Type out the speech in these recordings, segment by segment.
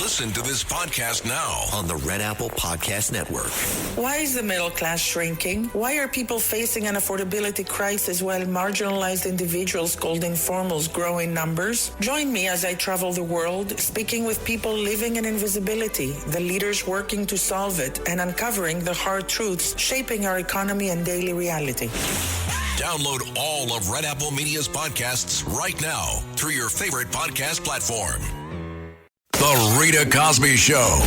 Listen to this podcast now on the Red Apple Podcast Network. Why is the middle class shrinking? Why are people facing an affordability crisis while marginalized individuals called informals grow in numbers? Join me as I travel the world, speaking with people living in invisibility, the leaders working to solve it, and uncovering the hard truths shaping our economy and daily reality. Download all of Red Apple Media's podcasts right now through your favorite podcast platform. The Rita Cosby Show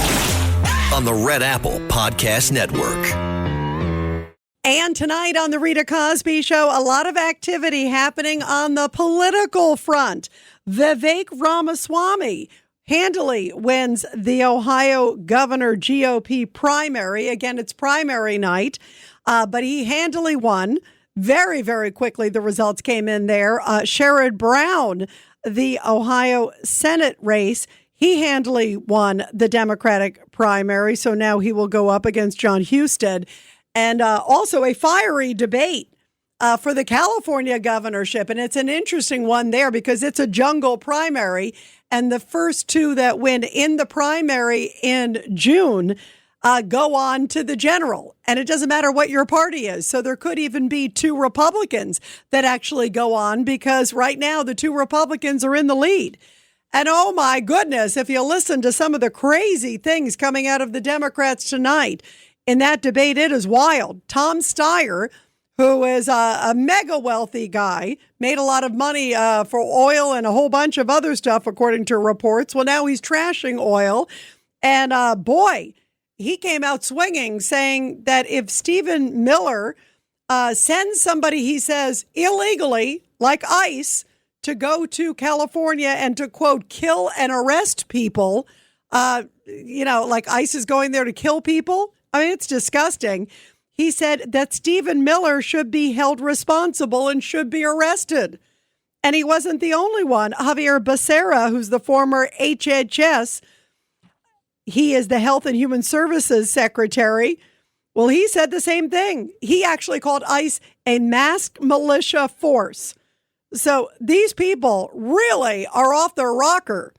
on the Red Apple Podcast Network. And tonight on the Rita Cosby Show, a lot of activity happening on the political front. Vivek Ramaswamy handily wins the Ohio governor GOP primary. Again, it's primary night, but he handily won. Very, very quickly, the results came in there. Sherrod Brown, the Ohio Senate race, he handily won the Democratic primary, so now he will go up against John Husted. And also a fiery debate for the California governorship. And it's an interesting one there because it's a jungle primary. And the first two that win in the primary in June go on to the general. And it doesn't matter what your party is. So there could even be two Republicans that actually go on because right now the two Republicans are in the lead. And oh my goodness, if you listen to some of the crazy things coming out of the Democrats tonight in that debate, it is wild. Tom Steyer, who is a mega wealthy guy, made a lot of money for oil and a whole bunch of other stuff, according to reports. Well, now he's trashing oil. And boy, he came out swinging, saying that if Stephen Miller sends somebody, he says, illegally, like ICE, to go to California and to, quote, kill and arrest people, like ICE is going there to kill people. I mean, it's disgusting. He said that Stephen Miller should be held responsible and should be arrested. And he wasn't the only one. Javier Becerra, who's the former HHS, he is the Health and Human Services Secretary. Well, he said the same thing. He actually called ICE a masked militia force. So these people really are off their rocker.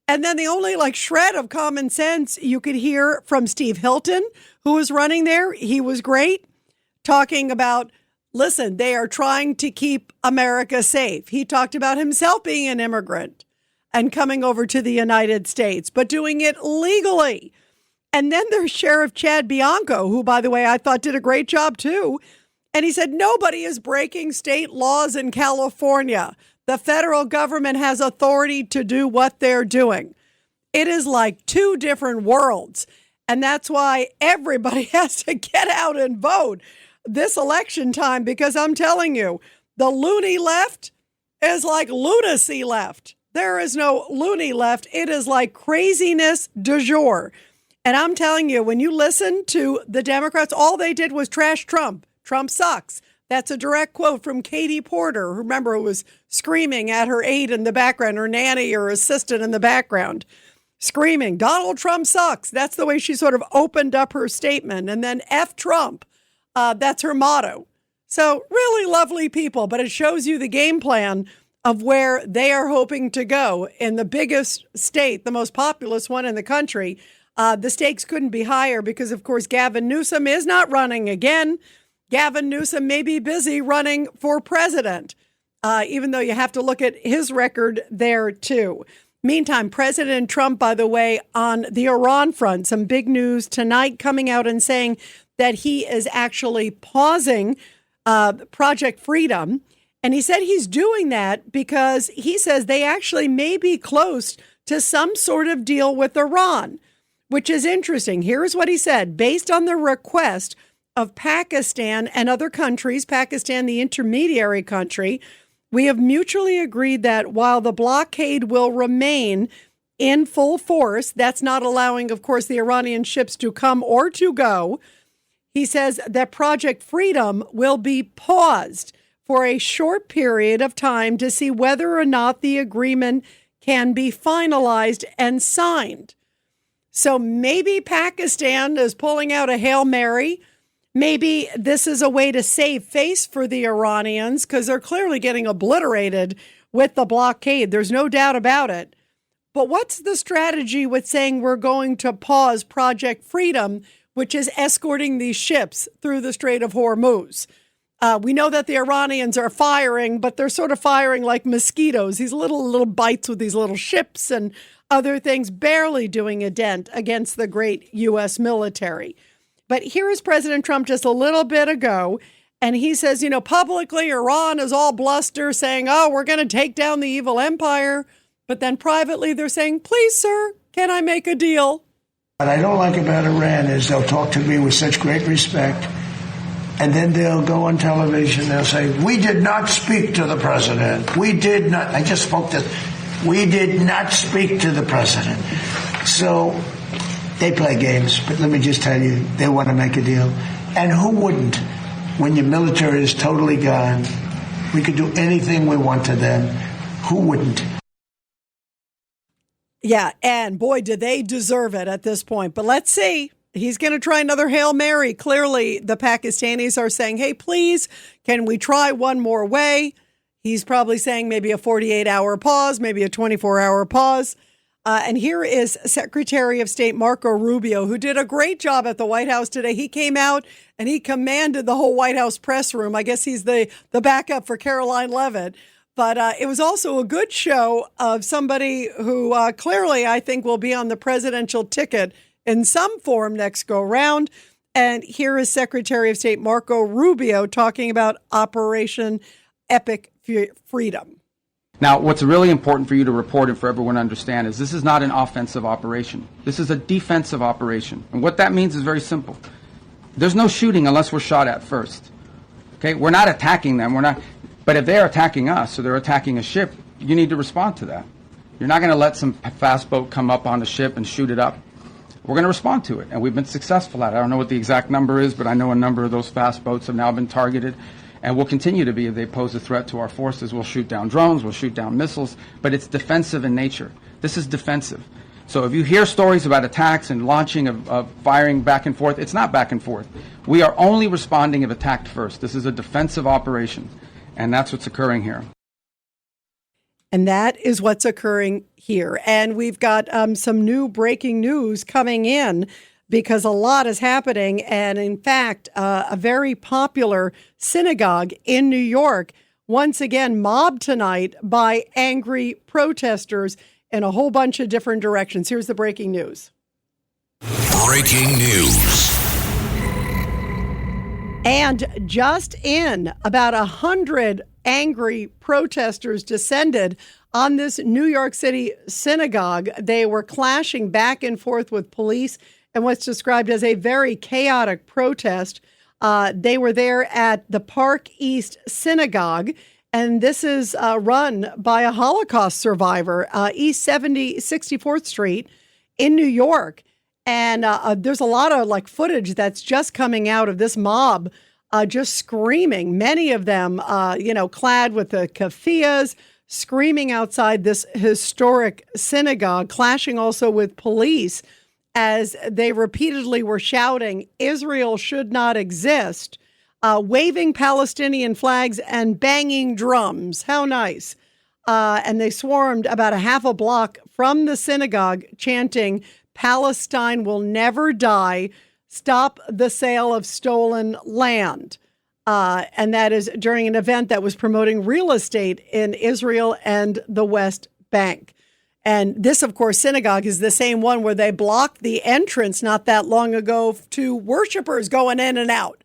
And then the only shred of common sense you could hear from Steve Hilton, who was running there. He was great, talking about, listen, they are trying to keep America safe. He talked about himself being an immigrant and coming over to the United States, but doing it legally. And then there's Sheriff Chad Bianco, who, by the way, I thought did a great job, too. And he said, nobody is breaking state laws in California. The federal government has authority to do what they're doing. It is like two different worlds. And that's why everybody has to get out and vote this election time, because I'm telling you, the loony left is like lunacy left. There is no loony left. It is like craziness du jour. And I'm telling you, when you listen to the Democrats, all they did was trash Trump. Trump sucks. That's a direct quote from Katie Porter, who, remember, who was screaming at her aide in the background, her nanny or assistant in the background, screaming, Donald Trump sucks. That's the way she sort of opened up her statement. And then F Trump, that's her motto. So really lovely people, but it shows you the game plan of where they are hoping to go in the biggest state, the most populous one in the country. The stakes couldn't be higher because, of course, Gavin Newsom is not running again. Gavin Newsom may be busy running for president, even though you have to look at his record there, too. Meantime, President Trump, by the way, on the Iran front, some big news tonight coming out and saying that he is actually pausing Project Freedom. And he said he's doing that because he says they actually may be close to some sort of deal with Iran, which is interesting. Here's what he said. Based on the request of Pakistan and other countries, Pakistan, the intermediary country, we have mutually agreed that while the blockade will remain in full force, that's not allowing, of course, the Iranian ships to come or to go. He says that Project Freedom will be paused for a short period of time to see whether or not the agreement can be finalized and signed. So maybe Pakistan is pulling out a Hail Mary. Maybe this is a way to save face for the Iranians because they're clearly getting obliterated with the blockade. There's no doubt about it. But what's the strategy with saying we're going to pause Project Freedom, which is escorting these ships through the Strait of Hormuz? We know that the Iranians are firing, but they're sort of firing like mosquitoes. These little bites with these little ships and other things, barely doing a dent against the great U.S. military. But here is President Trump just a little bit ago, and he says, publicly Iran is all bluster, saying, oh, we're going to take down the evil empire. But then privately they're saying, please, sir, can I make a deal? What I don't like about Iran is they'll talk to me with such great respect. And then they'll go on television, they'll say, we did not speak to the president. We did not. I just spoke to, we did not speak to the president. So they play games, but let me just tell you, they want to make a deal. And who wouldn't? When your military is totally gone, we could do anything we want to them. Who wouldn't? Yeah, and boy, do they deserve it at this point. But let's see. He's going to try another Hail Mary. Clearly, the Pakistanis are saying, hey, please, can we try one more way? He's probably saying maybe a 48-hour pause, maybe a 24-hour pause. And here is Secretary of State Marco Rubio, who did a great job at the White House today. He came out and he commanded the whole White House press room. I guess he's the backup for Caroline Leavitt. But it was also a good show of somebody who clearly, I think, will be on the presidential ticket in some form next go round. And here is Secretary of State Marco Rubio talking about Operation Epic Freedom. Now, what's really important for you to report and for everyone to understand is this is not an offensive operation. This is a defensive operation. And what that means is very simple. There's no shooting unless we're shot at first. Okay? We're not attacking them. But if they're attacking us or they're attacking a ship, you need to respond to that. You're not going to let some fast boat come up on the ship and shoot it up. We're going to respond to it, and we've been successful at it. I don't know what the exact number is, but I know a number of those fast boats have now been targeted, and will continue to be if they pose a threat to our forces. We'll shoot down drones, we'll shoot down missiles, but it's defensive in nature. This is defensive. So if you hear stories about attacks and launching of firing back and forth, it's not back and forth. We are only responding if attacked first. This is a defensive operation, and that's what's occurring here. And that is what's occurring here. And we've got some new breaking news coming in because a lot is happening. And in fact, a very popular synagogue in New York, once again, mobbed tonight by angry protesters in a whole bunch of different directions. Here's the breaking news. Breaking news. And just in, about 100 angry protesters descended on this New York City synagogue. They were clashing back and forth with police in what's described as a very chaotic protest. They were there at the Park East Synagogue, and this is run by a Holocaust survivor, East 64th Street in New York. And there's a lot of footage that's just coming out of this mob just screaming, many of them, clad with the keffiyehs, screaming outside this historic synagogue, clashing also with police as they repeatedly were shouting, Israel should not exist, waving Palestinian flags and banging drums. How nice. And they swarmed about a half a block from the synagogue chanting, Palestine will never die. Stop the sale of stolen land. And that is during an event that was promoting real estate in Israel and the West Bank. And this, of course, synagogue is the same one where they blocked the entrance not that long ago to worshipers going in and out.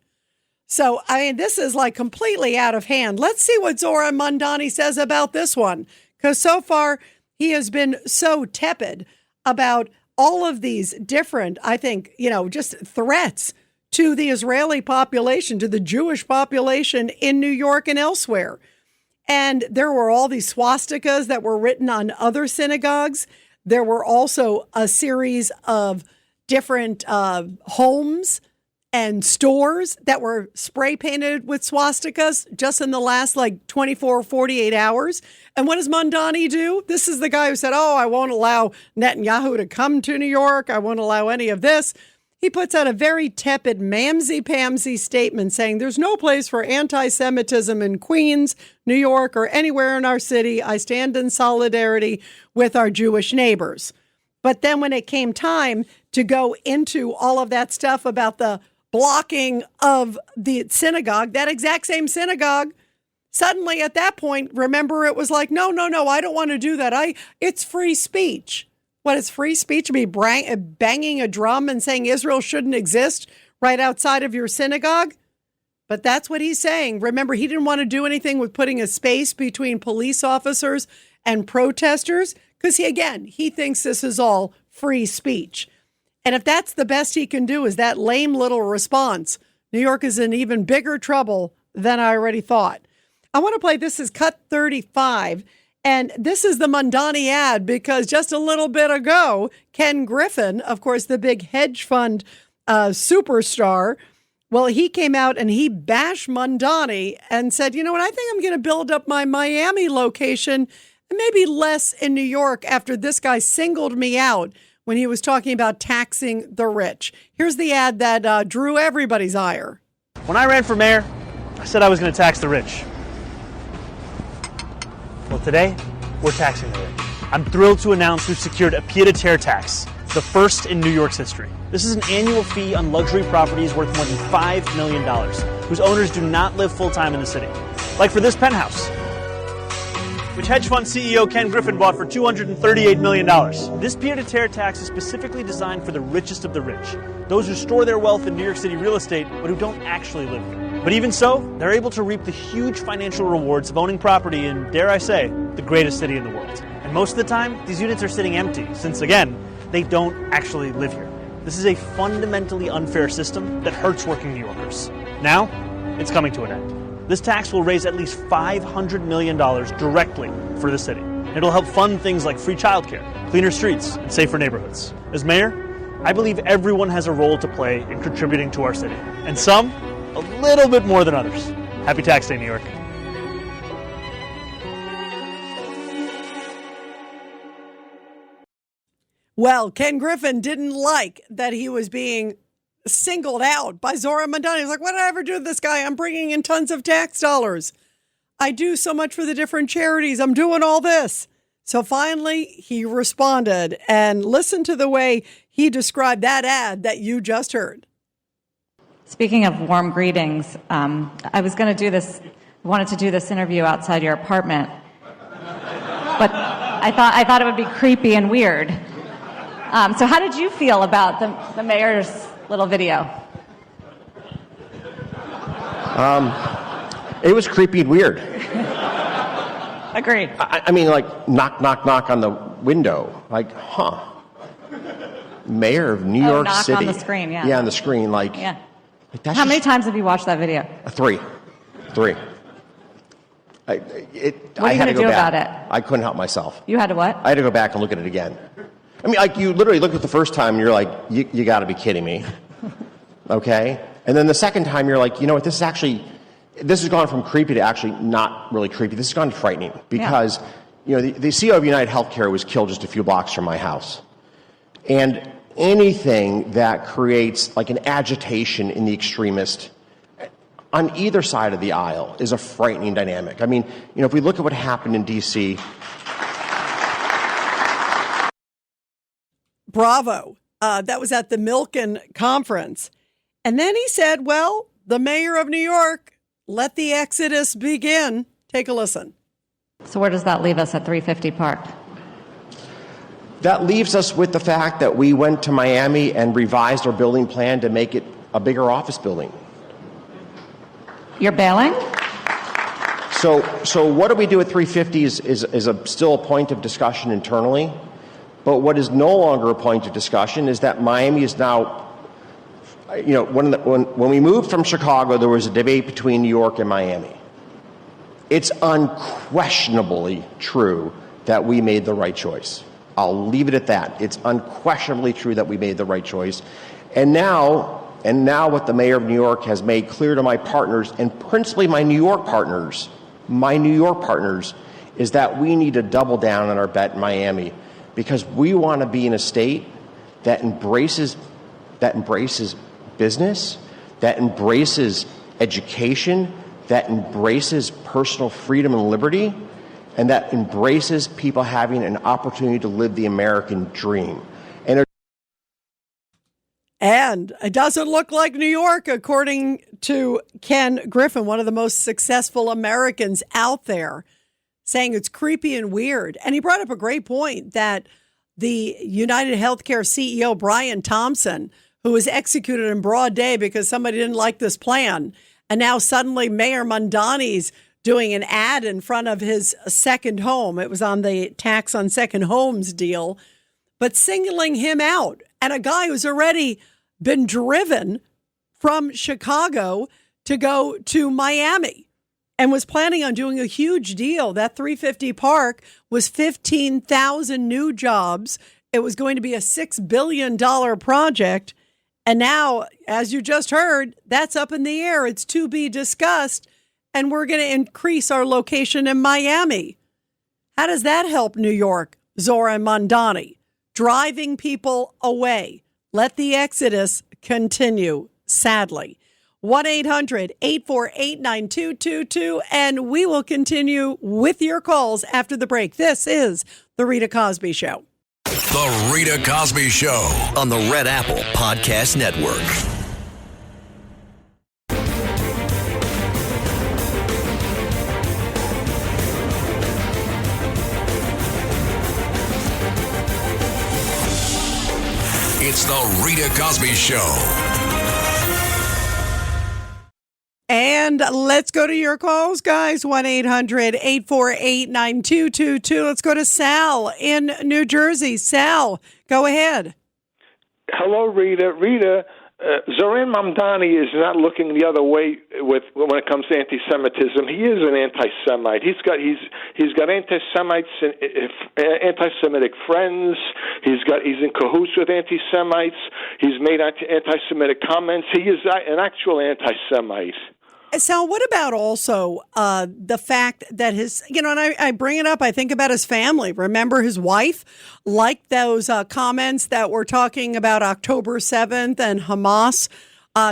So, this is completely out of hand. Let's see what Zohran Mamdani says about this one, because so far he has been so tepid about all of these different, I think, just threats to the Israeli population, to the Jewish population in New York and elsewhere. And there were all these swastikas that were written on other synagogues. There were also a series of different homes and stores that were spray painted with swastikas just in the last 24 or 48 hours. And what does Mamdani do? This is the guy who said, I won't allow Netanyahu to come to New York. I won't allow any of this. he puts out a very tepid, mamsy-pamsy statement saying there's no place for anti-Semitism in Queens, New York, or anywhere in our city. I stand in solidarity with our Jewish neighbors. But then when it came time to go into all of that stuff about the blocking of the synagogue, that exact same synagogue, suddenly at that point, remember, it was like, no, I don't want to do that. It's free speech. What is free speech? Be banging a drum and saying Israel shouldn't exist right outside of your synagogue? But that's what he's saying. Remember, he didn't want to do anything with putting a space between police officers and protesters because, he thinks this is all free speech. And if that's the best he can do is that lame little response, New York is in even bigger trouble than I already thought. I want to play, this is Cut 35. And this is the Mamdani ad because just a little bit ago, Ken Griffin, of course, the big hedge fund superstar, well, he came out and he bashed Mamdani and said, you know what, I think I'm going to build up my Miami location and maybe less in New York after this guy singled me out when he was talking about taxing the rich. Here's the ad that drew everybody's ire. When I ran for mayor, I said I was going to tax the rich. Well, today, we're taxing the rich. I'm thrilled to announce we've secured a Pied-à-Terre tax, the first in New York's history. This is an annual fee on luxury properties worth more than $5 million, whose owners do not live full-time in the city. Like for this penthouse, which hedge fund CEO Ken Griffin bought for $238 million. This Pied-à-Terre tax is specifically designed for the richest of the rich, those who store their wealth in New York City real estate but who don't actually live here. But even so, they're able to reap the huge financial rewards of owning property in, dare I say, the greatest city in the world. And most of the time, these units are sitting empty, since again, they don't actually live here. This is a fundamentally unfair system that hurts working New Yorkers. Now, it's coming to an end. This tax will raise at least $500 million directly for the city. It'll help fund things like free childcare, cleaner streets, and safer neighborhoods. As mayor, I believe everyone has a role to play in contributing to our city, and some a little bit more than others. Happy Tax Day, New York. Well, Ken Griffin didn't like that he was being singled out by Zohran Mamdani. He's like, what did I ever do with this guy? I'm bringing in tons of tax dollars. I do so much for the different charities. I'm doing all this. So finally, he responded, and listen to the way he described that ad that you just heard. Speaking of warm greetings, I was going to do this, wanted to do this interview outside your apartment, but I thought it would be creepy and weird. So how did you feel about the mayor's little video? It was creepy and weird. Agreed. I mean, like, knock, knock, knock on the window. Like, Mayor of New York knock City. on the screen, yeah. Yeah, on the screen, like. Yeah. Like that's How many times have you watched that video? Three. What are you going to do about it? I couldn't help myself. You had to what? I had to go back and look at it again. I mean, like, you literally look at the first time and you're like, you got to be kidding me. Okay? And then the second time you're like, you know what, this has gone from creepy to actually not really creepy. This has gone frightening because, you know, the CEO of United Healthcare was killed just a few blocks from my house. And anything that creates like an agitation in the extremist on either side of the aisle is a frightening dynamic. I mean, you know, if we look at what happened in D.C. Bravo. That was at the Milken conference. And then he said, well, the mayor of New York, let the exodus begin. Take a listen. So where does that leave us at 350 Park? That leaves us with the fact that we went to Miami and revised our building plan to make it a bigger office building. You're bailing? So what do we do at 350 is still a point of discussion internally. But what is no longer a point of discussion is that Miami is now, you know, when we moved from Chicago, there was a debate between New York and Miami. It's unquestionably true that we made the right choice. I'll leave it at that. It's unquestionably true that we made the right choice. And now what the mayor of New York has made clear to my partners, and principally my New York partners, is that we need to double down on our bet in Miami because we want to be in a state that embraces that embraces business, that embraces education, that embraces personal freedom and liberty, and that embraces people having an opportunity to live the American dream. And it doesn't look like New York, according to Ken Griffin, one of the most successful Americans out there, saying it's creepy and weird. And he brought up a great point that the United Healthcare CEO, Brian Thompson, who was executed in broad day because somebody didn't like this plan, and now suddenly Mayor Mamdani's doing an ad in front of his second home. It was on the tax on second homes deal, but singling him out. And a guy who's already been driven from Chicago to go to Miami and was planning on doing a huge deal. That 350 Park was 15,000 new jobs. It was going to be a $6 billion project. And now, as you just heard, that's up in the air. It's to be discussed. And we're going to increase our location in Miami. How does that help New York, Zohran Mamdani? Driving people away. Let the exodus continue, sadly. 1-800-848-9222, and we will continue with your calls after the break. This is The Rita Cosby Show. The Rita Cosby Show on the Red Apple Podcast Network. It's the Rita Cosby Show. And let's go to your calls, guys. 1-800-848-9222. Let's go to Sal in New Jersey. Sal, go ahead. Hello, Rita. Rita, Zohran Mamdani is not looking the other way when it comes to anti-Semitism. He is an anti-Semite. He's got anti-Semitic friends. He's in cahoots with anti-Semites. He's made anti-Semitic comments. He is an actual anti-Semite. Sal, what about also the fact that and I bring it up, I think about his family. Remember his wife liked those comments that were talking about October 7th and Hamas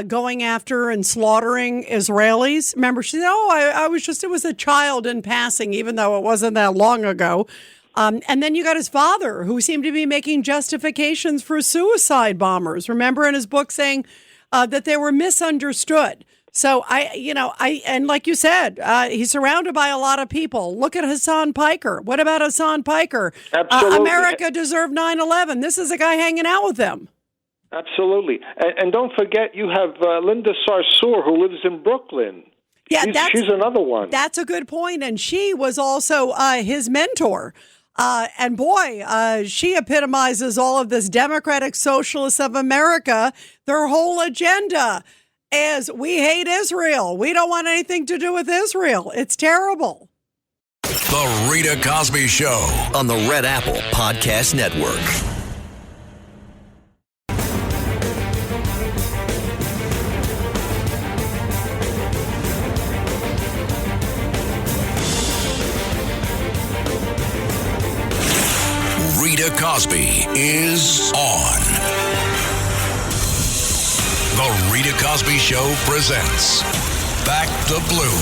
going after and slaughtering Israelis. Remember, she said, it was a child in passing, even though it wasn't that long ago. And then you got his father, who seemed to be making justifications for suicide bombers. Remember in his book saying that they were misunderstood. So and like you said, he's surrounded by a lot of people. Look at Hassan Piker. What about Hassan Piker? Absolutely. America deserved 9/11. This is a guy hanging out with them. Absolutely. And don't forget, you have Linda Sarsour, who lives in Brooklyn. Yeah, she's another one. That's a good point. And she was also his mentor. And boy, she epitomizes all of this Democratic Socialists of America, their whole agenda. As we hate Israel. We don't want anything to do with Israel. It's terrible. The Rita Cosby Show on the Red Apple Podcast Network. Rita Cosby is on. The Rita Cosby Show presents Back the Blue.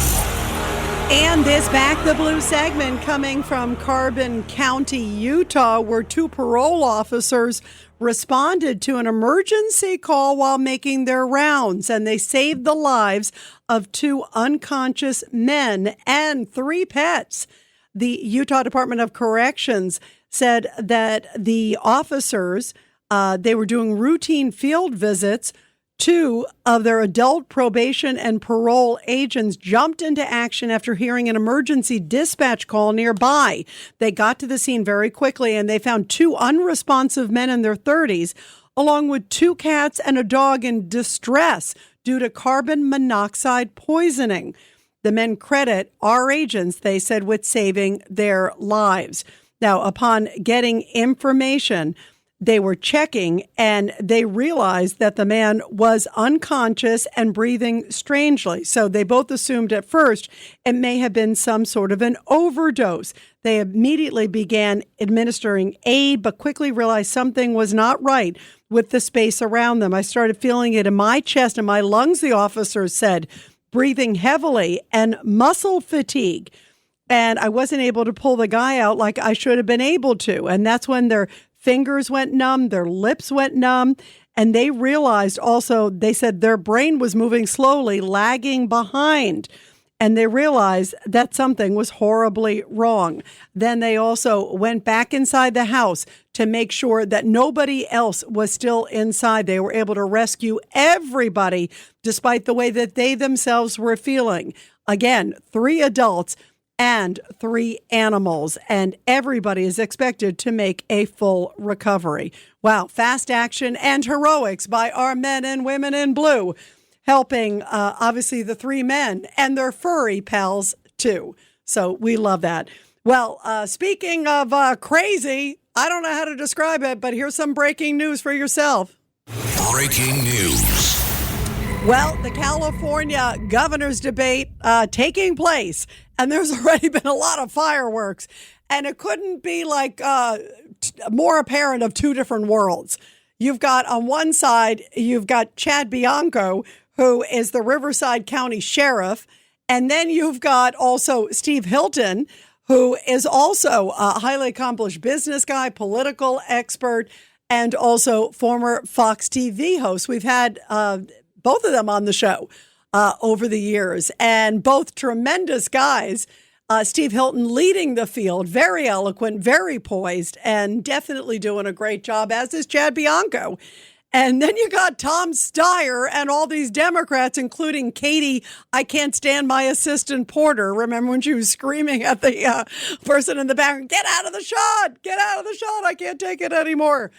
And this Back the Blue segment coming from Carbon County, Utah, where two parole officers responded to an emergency call while making their rounds, and they saved the lives of two unconscious men and three pets. The Utah Department of Corrections said that the officers, they were doing routine field visits. Two of their adult probation and parole agents jumped into action after hearing an emergency dispatch call nearby. They got to the scene very quickly, and they found two unresponsive men in their 30s, along with two cats and a dog in distress due to carbon monoxide poisoning. The men credit our agents, they said, with saving their lives. Now, upon getting information, they were checking, and they realized that the man was unconscious and breathing strangely. So they both assumed at first it may have been some sort of an overdose. They immediately began administering aid, but quickly realized something was not right with the space around them. I started feeling it in my chest and my lungs, the officer said, breathing heavily and muscle fatigue. And I wasn't able to pull the guy out like I should have been able to. And that's when their fingers went numb, their lips went numb. And they realized also, they said their brain was moving slowly, lagging behind. And they realized that something was horribly wrong. Then they also went back inside the house to make sure that nobody else was still inside. They were able to rescue everybody, despite the way that they themselves were feeling. Again, 3 adults and 3 animals, and everybody is expected to make a full recovery. Wow, fast action and heroics by our men and women in blue, helping, obviously, the 3 men and their furry pals, too. So we love that. Well, speaking of crazy, I don't know how to describe it, but here's some breaking news for yourself. Breaking news. Well, the California governor's debate taking place, and there's already been a lot of fireworks, and it couldn't be like more apparent of 2 different worlds. You've got on one side, you've got Chad Bianco, who is the Riverside County Sheriff. And then you've got also Steve Hilton, who is also a highly accomplished business guy, political expert, and also former Fox TV host. We've had both of them on the show over the years, and both tremendous guys. Steve Hilton leading the field, very eloquent, very poised, and definitely doing a great job, as is Chad Bianco. And then you got Tom Steyer and all these Democrats, including Katie, I can't stand my assistant Porter. Remember when she was screaming at the person in the back, get out of the shot, get out of the shot, I can't take it anymore.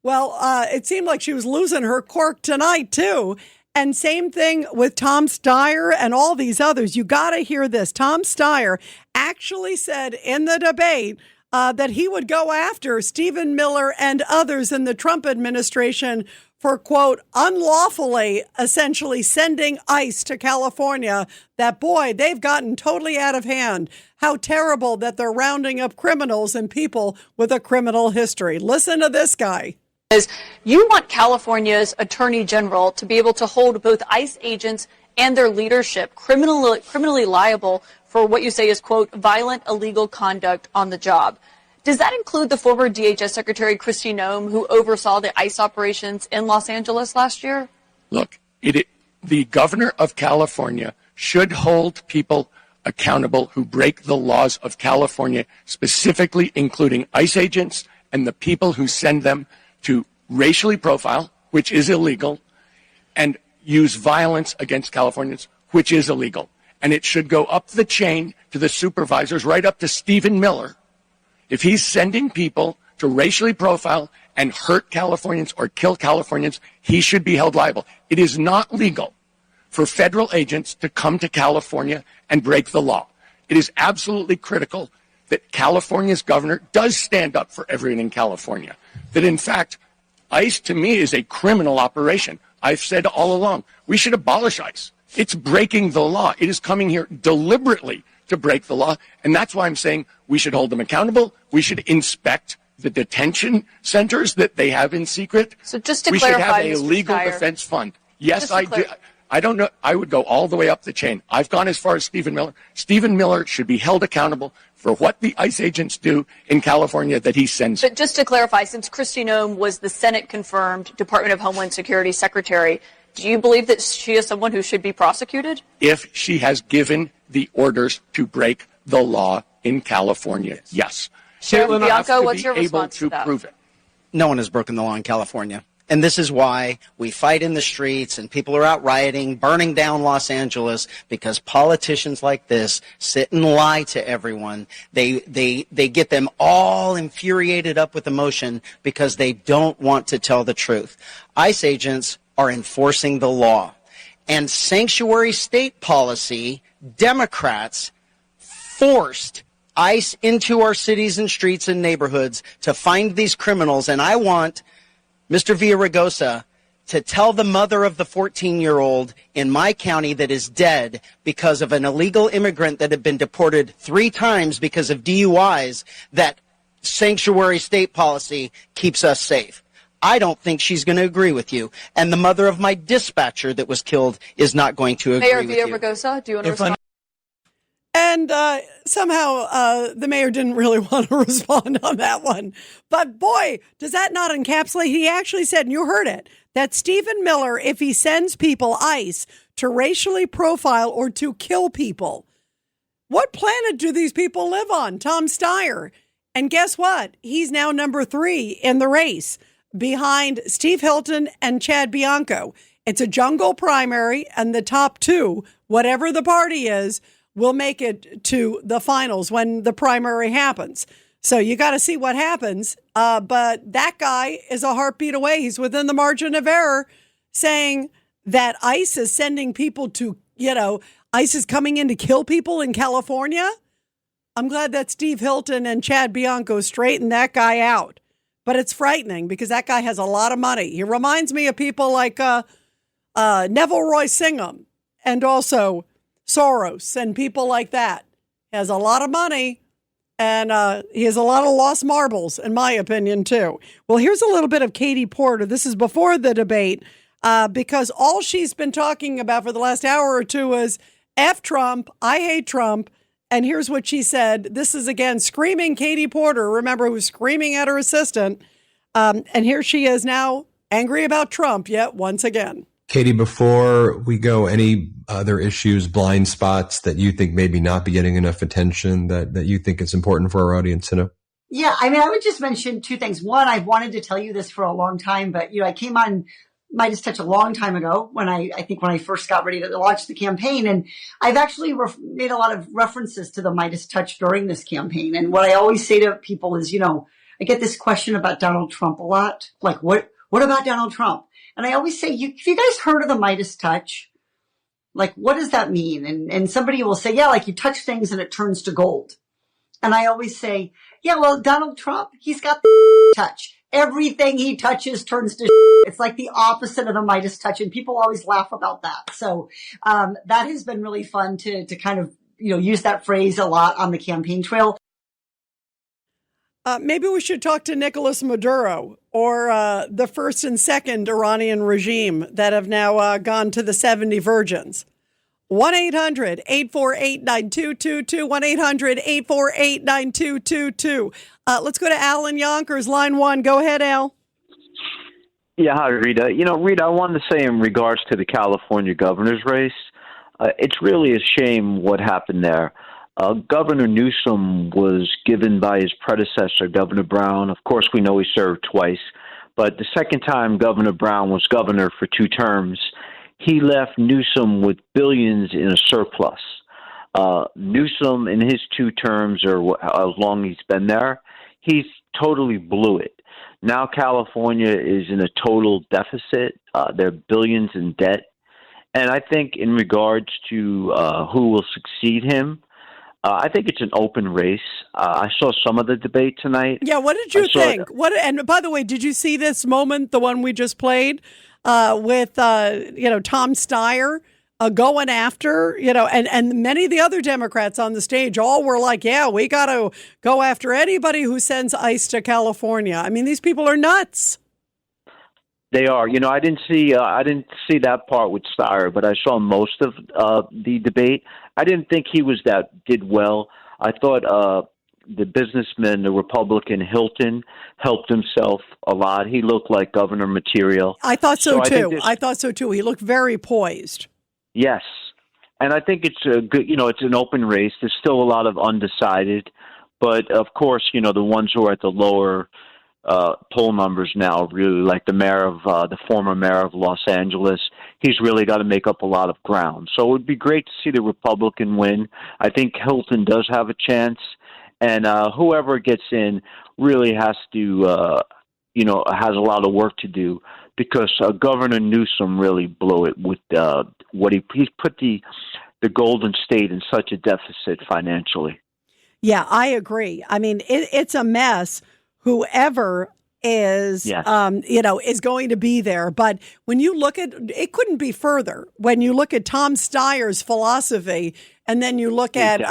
Well, it seemed like she was losing her cork tonight, too. And same thing with Tom Steyer and all these others. You got to hear this. Tom Steyer actually said in the debate that he would go after Stephen Miller and others in the Trump administration for, quote, unlawfully, essentially sending ICE to California. That, boy, they've gotten totally out of hand. How terrible that they're rounding up criminals and people with a criminal history. Listen to this guy. You want California's attorney general to be able to hold both ICE agents and their leadership criminally liable for what you say is, quote, violent illegal conduct on the job. Does that include the former DHS Secretary Kristi Noem, who oversaw the ICE operations in Los Angeles last year? Look, the governor of California should hold people accountable who break the laws of California, specifically including ICE agents and the people who send them to racially profile, which is illegal, and use violence against Californians, which is illegal. And it should go up the chain to the supervisors, right up to Stephen Miller. If he's sending people to racially profile and hurt Californians or kill Californians, he should be held liable. It is not legal for federal agents to come to California and break the law. It is absolutely critical that California's governor does stand up for everyone in California. That, in fact, ICE, to me, is a criminal operation. I've said all along, we should abolish ICE. It's breaking the law. It is coming here deliberately to break the law, and that's why I'm saying we should hold them accountable. We should inspect the detention centers that they have in secret. So just to we clarify, should have a Mr. legal Steyer, defense fund. Yes, I do. I don't know. I would go all the way up the chain. I've gone as far as Stephen Miller. Stephen Miller should be held accountable for what the ICE agents do in California that he sends. But just to clarify, since Kristi Noem was the Senate-confirmed Department of Homeland Security Secretary, do you believe that she is someone who should be prosecuted? If she has given the orders to break the law in California, yes. Sheriff Bianco, what's your response to that? Prove it. No one has broken the law in California. And this is why we fight in the streets and people are out rioting, burning down Los Angeles, because politicians like this sit and lie to everyone. They get them all infuriated up with emotion because they don't want to tell the truth. ICE agents are enforcing the law. And sanctuary state policy, Democrats forced ICE into our cities and streets and neighborhoods to find these criminals. And I want Mr. Villaraigosa to tell the mother of the 14-year-old in my county that is dead because of an illegal immigrant that had been deported 3 times because of DUIs that sanctuary state policy keeps us safe. I don't think she's going to agree with you. And the mother of my dispatcher that was killed is not going to agree with you. Mayor Villa-Ragosa, do you want to respond? And somehow the mayor didn't really want to respond on that one. But boy, does that not encapsulate? He actually said, and you heard it, that Stephen Miller, if he sends people ICE to racially profile or to kill people, what planet do these people live on? Tom Steyer. And guess what? He's now number 3 in the race behind Steve Hilton and Chad Bianco. It's a jungle primary, and the top 2, whatever the party is, will make it to the finals when the primary happens. So you got to see what happens. But that guy is a heartbeat away. He's within the margin of error, saying that ICE is sending people to, ICE is coming in to kill people in California. I'm glad that Steve Hilton and Chad Bianco straightened that guy out. But it's frightening because that guy has a lot of money. He reminds me of people like Neville Roy Singham and also Soros and people like that. He has a lot of money, and he has a lot of lost marbles, in my opinion, too. Well, here's a little bit of Katie Porter. This is before the debate, because all she's been talking about for the last hour or two is F Trump, I hate Trump. And here's what she said. This is, again, screaming Katie Porter, remember, who's screaming at her assistant. And here she is now angry about Trump yet once again. Katie, before we go, any other issues, blind spots that you think maybe not be getting enough attention that you think is important for our audience to know? Yeah, I mean, I would just mention 2 things. One, I've wanted to tell you this for a long time, but, I came on Midas Touch a long time ago when I think when I first got ready to launch the campaign. And I've actually made a lot of references to the Midas Touch during this campaign. And what I always say to people is, I get this question about Donald Trump a lot. Like, what about Donald Trump? And I always say, if you guys heard of the Midas Touch, like, what does that mean? And somebody will say, yeah, like you touch things and it turns to gold. And I always say, yeah, well, Donald Trump, he's got the touch. Everything he touches turns to It's like the opposite of the Midas touch. And people always laugh about that. So that has been really fun to kind of, use that phrase a lot on the campaign trail. Maybe we should talk to Nicolas Maduro or the first and second Iranian regime that have now gone to the 70 virgins. 1-800-848-9222, 1-800-848-9222. Let's go to Al in Yonkers, line 1. Go ahead, Al. Yeah, hi, Rita. Rita, I wanted to say in regards to the California governor's race, it's really a shame what happened there. Governor Newsom was given by his predecessor, Governor Brown. Of course, we know he served twice. But the second time Governor Brown was governor for 2 terms, he left Newsom with billions in a surplus. Newsom, in his 2 terms, or how long he's been there, he's totally blew it. Now California is in a total deficit. They're billions in debt. And I think in regards to who will succeed him, I think it's an open race. I saw some of the debate tonight. Yeah, what did you think? And by the way, did you see this moment, the one we just played, with Tom Steyer going after, and many of the other Democrats on the stage all were like, yeah, we got to go after anybody who sends ICE to California. I mean, these people are nuts. They are. I didn't see that part with Steyer, but I saw most of the debate. I didn't think he did well. I thought the businessman, the Republican Hilton, helped himself a lot. He looked like governor material. I thought so too. I thought so too. He looked very poised. Yes, and I think it's a good. It's an open race. There's still a lot of undecided, but of course, the ones who are at the lower poll numbers now, really, like the former mayor of Los Angeles, he's really got to make up a lot of ground. So it would be great to see the Republican win. I think Hilton does have a chance, and whoever gets in really has to, has a lot of work to do, because Governor Newsom really blew it with what he's put the Golden State in such a deficit financially. Yeah, I agree. I mean, it's a mess. Whoever is, Yes. is going to be there. But when you look at, it couldn't be further. When you look at Tom Steyer's philosophy, and then you look at,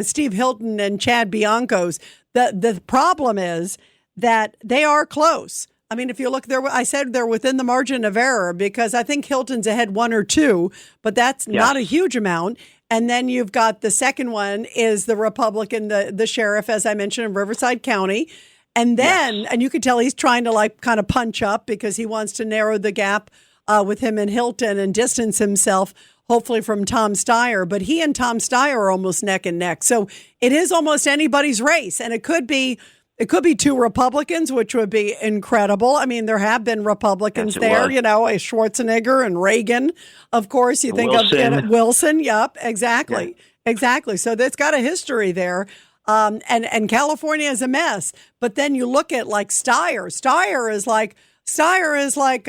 Steve Hilton and Chad Bianco's, the problem is that they are close. I mean, if you look there, I said they're within the margin of error because I think Hilton's ahead 1 or 2, but that's not a huge amount. And then you've got the second one is the Republican, the sheriff, as I mentioned, in Riverside County. And then, and you can tell he's trying to like kind of punch up because he wants to narrow the gap with him and Hilton and distance himself, hopefully, from Tom Steyer. But he and Tom Steyer are almost neck and neck. So it is almost anybody's race. And it could be 2 Republicans, which would be incredible. I mean, there have been Republicans there, Schwarzenegger and Reagan, of course. You think of Wilson. Yep, exactly. Yeah. Exactly. So that's got a history there. And California is a mess. But then you look at like Steyer. Steyer is like Mamdani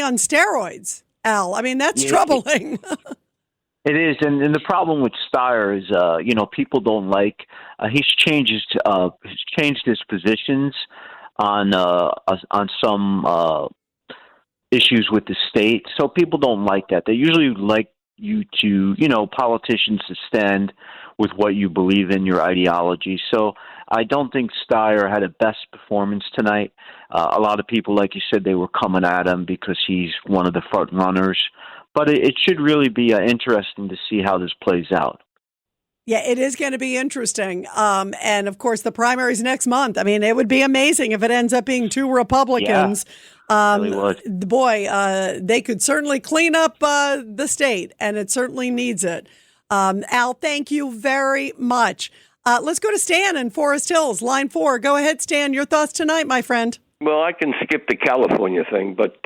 on steroids, Al. I mean, that's troubling. It is, and the problem with Steyer is, people don't like. He's changed his positions on some issues with the state, so people don't like that. They usually like you to, politicians to stand with what you believe in, your ideology. So I don't think Steyer had a best performance tonight. A lot of people, like you said, they were coming at him because he's one of the front runners. But it should really be interesting to see how this plays out. Yeah, it is going to be interesting. And, of course, the primaries next month. I mean, it would be amazing if it ends up being 2 Republicans. Yeah, really would. Boy, they could certainly clean up the state, and it certainly needs it. Al, thank you very much. Let's go to Stan in Forest Hills, line 4. Go ahead, Stan. Your thoughts tonight, my friend. Well, I can skip the California thing, but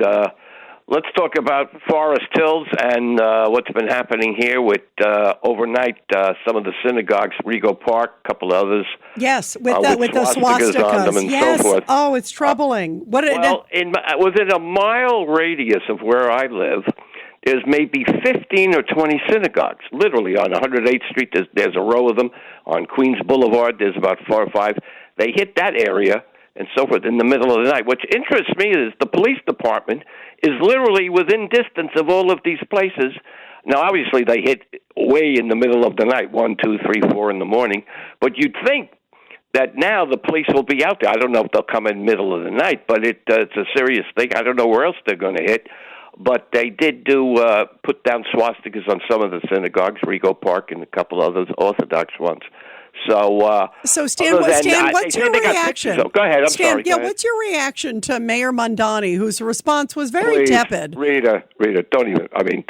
let's talk about Forest Hills and what's been happening here with overnight some of the synagogues, Rego Park, a couple others. Yes, with the swastikas on them and yes. so forth. Oh, it's troubling. Within a mile radius of where I live, there's maybe 15 or 20 synagogues. Literally on 108th Street, there's a row of them. On Queens Boulevard, there's about 4 or 5. They hit that area and so forth in the middle of the night. What interests me is the police department is literally within distance of all of these places. Now, obviously, they hit way in the middle of the night, 1, 2, 3, 4 in the morning. But you'd think that now the police will be out there. I don't know if they'll come in the middle of the night, but it's a serious thing. I don't know where else they're going to hit. But they did put down swastikas on some of the synagogues, Rego Park and a couple others, Orthodox ones. So Stan, what's your reaction? Go ahead. I'm sorry. Yeah, what's your reaction to Mayor Mamdani, whose response was very tepid? Rita, don't even. I mean,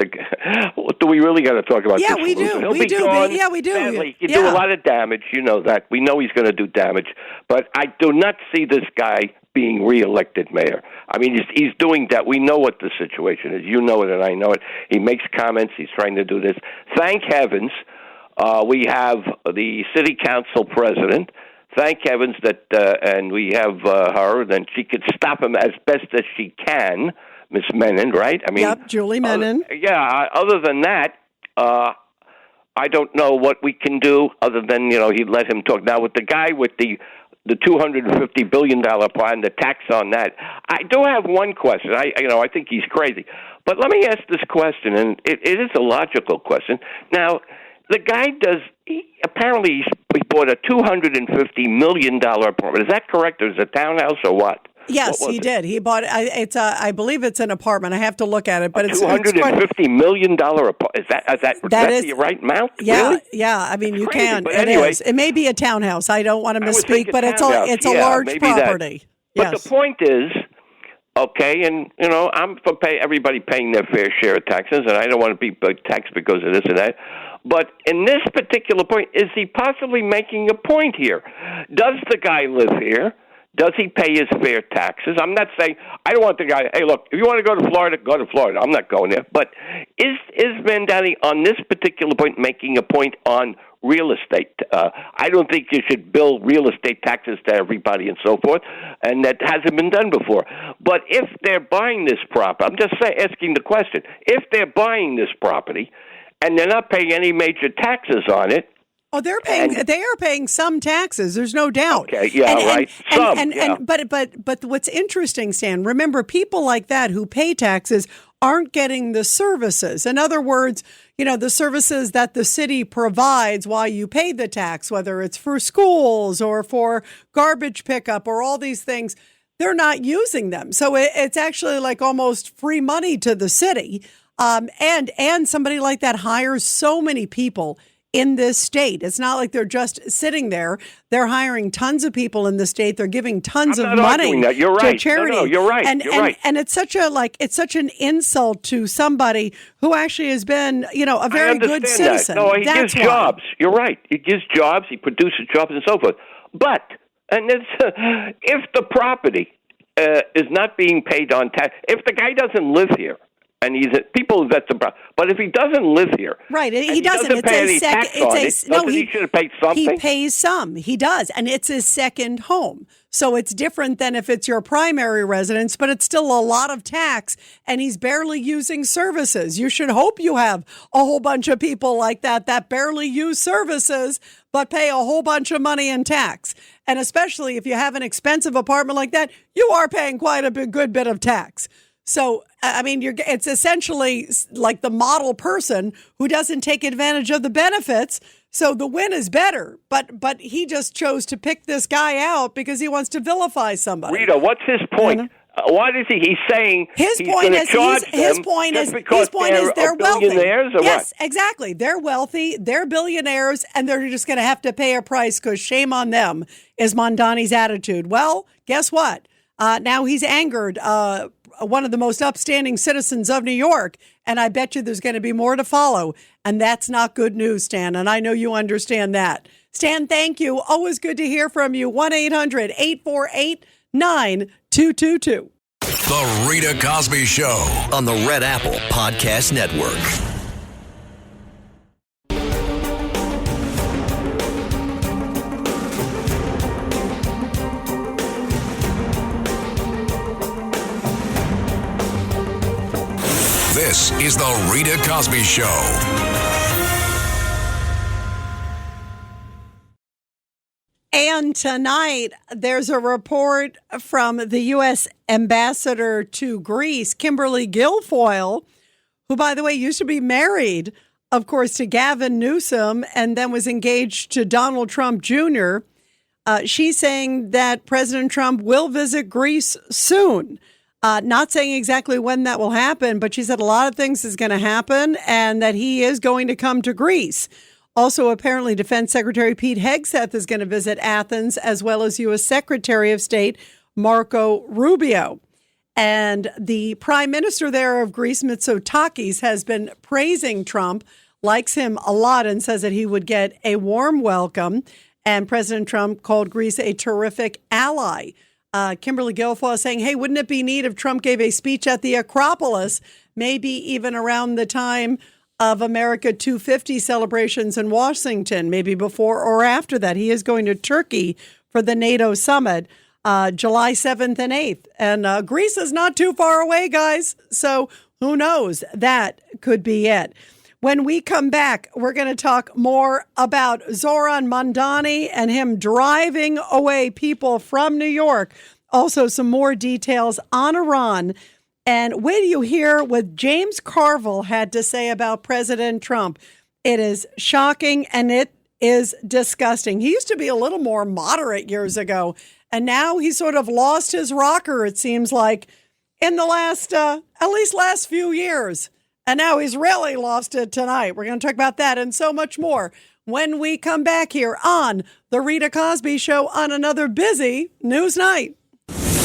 do we really got to talk about this? Yeah, we do. He'll be gone. Yeah, we do. Badly. He can do a lot of damage. You know that. We know he's going to do damage. But I do not see this guy being reelected mayor. I mean, he's doing that. We know what the situation is. You know it, and I know it. He makes comments. He's trying to do this. Thank heavens. We have the city council president. Thank heavens that, and we have her, and she could stop him as best as she can, Miss Menon, right? I mean, yep, Julie Menon. Other than that, I don't know what we can do other than, he let him talk. Now, with the guy with the $250 billion plan, the tax on that, I do have one question. I think he's crazy. But let me ask this question, and it is a logical question. Now, the guy apparently he bought a $250 million apartment. Is that correct? Or is it a townhouse or what? Yes, he did. He bought I believe it's an apartment. I have to look at it, but it's $250 million apartment. Is that the right amount? Yeah, really? Yeah. I mean, you crazy, can. But anyway, it may be a townhouse. I don't want to misspeak, but it's a large property. But the point is, okay, and I'm for everybody paying their fair share of taxes, and I don't want to be taxed because of this and that. But in this particular point, is he possibly making a point here? Does the guy live here? Does he pay his fair taxes? I'm not saying, I don't want the guy, hey, look, if you want to go to Florida, go to Florida. I'm not going there. But is Mamdani on this particular point making a point on real estate? I don't think you should bill real estate taxes to everybody and so forth, and that hasn't been done before. But if they're buying this property, I'm just asking the question, if they're buying this property, and they're not paying any major taxes on it, Oh, they are paying some taxes. There's no doubt. Okay, yeah, right. But what's interesting, Stan, remember people like that who pay taxes aren't getting the services. In other words, the services that the city provides while you pay the tax, whether it's for schools or for garbage pickup or all these things, they're not using them. So it's actually like almost free money to the city. And somebody like that hires so many people in this state. It's not like they're just sitting there. They're hiring tons of people in the state. They're giving tons of money to charity. No, you're right. And it's such an insult to somebody who actually has been, a very good citizen. No, he gives jobs. You're right. He gives jobs. He produces jobs and so forth. But if the property is not being paid on tax, if the guy doesn't live here, and that's the problem. But if he doesn't live here, right? He doesn't. Pay any tax on it. He should have paid something. He pays some. He does, and it's his second home. So it's different than if it's your primary residence, but it's still a lot of tax, and he's barely using services. You should hope you have a whole bunch of people like that barely use services, but pay a whole bunch of money in tax. And especially if you have an expensive apartment like that, you are paying quite a good bit of tax. So, I mean, it's essentially like the model person who doesn't take advantage of the benefits. So the win is better. But he just chose to pick this guy out because he wants to vilify somebody. Rita, what's his point? What is he? He's saying his point is they're wealthy. Billionaires or yes, what? Exactly. They're wealthy. They're billionaires, and they're just going to have to pay a price because shame on them is Mamdani's attitude. Well, guess what? Now he's angered one of the most upstanding citizens of New York, and I bet you there's going to be more to follow. And that's not good news, Stan, and I know you understand that. Stan, thank you. Always good to hear from you. 1-800-848-9222. The Rita Cosby Show on the Red Apple Podcast Network. This is the Rita Cosby Show. And tonight, there's a report from the U.S. ambassador to Greece, Kimberly Guilfoyle, who, by the way, used to be married, of course, to Gavin Newsom and then was engaged to Donald Trump Jr. She's saying that President Trump will visit Greece soon. Not saying exactly when that will happen, but she said a lot of things is going to happen and that he is going to come to Greece. Also, apparently, Defense Secretary Pete Hegseth is going to visit Athens, as well as U.S. Secretary of State Marco Rubio. And the prime minister there of Greece, Mitsotakis, has been praising Trump, likes him a lot, and says that he would get a warm welcome. And President Trump called Greece a terrific ally. Kimberly Guilfoyle is saying, hey, wouldn't it be neat if Trump gave a speech at the Acropolis, maybe even around the time of America 250 celebrations in Washington, maybe before or after that. He is going to Turkey for the NATO summit, July 7th and 8th. And Greece is not too far away, guys. So who knows? That could be it. When we come back, we're going to talk more about Zohran Mamdani and him driving away people from New York. Also, some more details on Iran. And wait till you hear what James Carville had to say about President Trump. It is shocking and it is disgusting. He used to be a little more moderate years ago, and now he's sort of lost his rocker, it seems like, in the last few years. And now he's really lost it tonight. We're going to talk about that and so much more when we come back here on The Rita Cosby Show on another busy news night.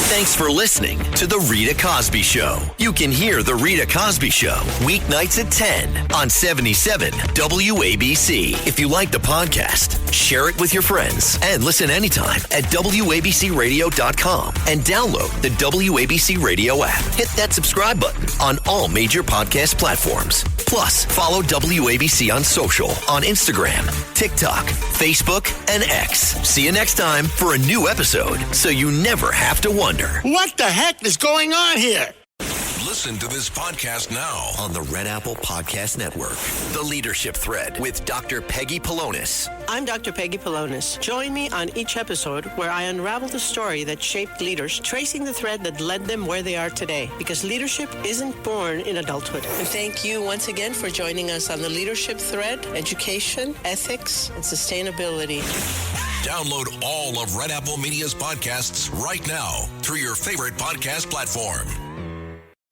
Thanks for listening to The Rita Cosby Show. You can hear The Rita Cosby Show weeknights at 10 on 77 WABC. If you like the podcast, share it with your friends and listen anytime at WABCRadio.com and download the WABC Radio app. Hit that subscribe button on all major podcast platforms. Plus, follow WABC on social on Instagram, TikTok, Facebook, and X. See you next time for a new episode so you never have to wonder. What the heck is going on here? Listen to this podcast now on the Red Apple Podcast Network. The Leadership Thread with Dr. Peggy Polonis. I'm Dr. Peggy Polonis. Join me on each episode where I unravel the story that shaped leaders, tracing the thread that led them where they are today. Because leadership isn't born in adulthood. And thank you once again for joining us on the Leadership Thread, education, ethics, and sustainability. Download all of Red Apple Media's podcasts right now through your favorite podcast platform.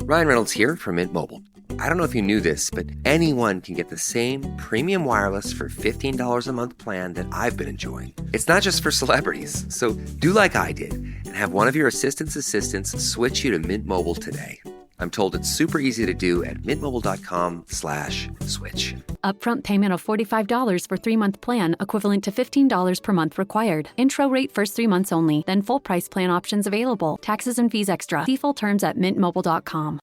Ryan Reynolds here from Mint Mobile. I don't know if you knew this, but anyone can get the same premium wireless for $15 a month plan that I've been enjoying. It's not just for celebrities. So do like I did and have one of your assistants switch you to Mint Mobile today. I'm told it's super easy to do at mintmobile.com/switch. Upfront payment of $45 for 3-month plan, equivalent to $15 per month required. Intro rate first 3 months only, then full price plan options available. Taxes and fees extra. See full terms at mintmobile.com.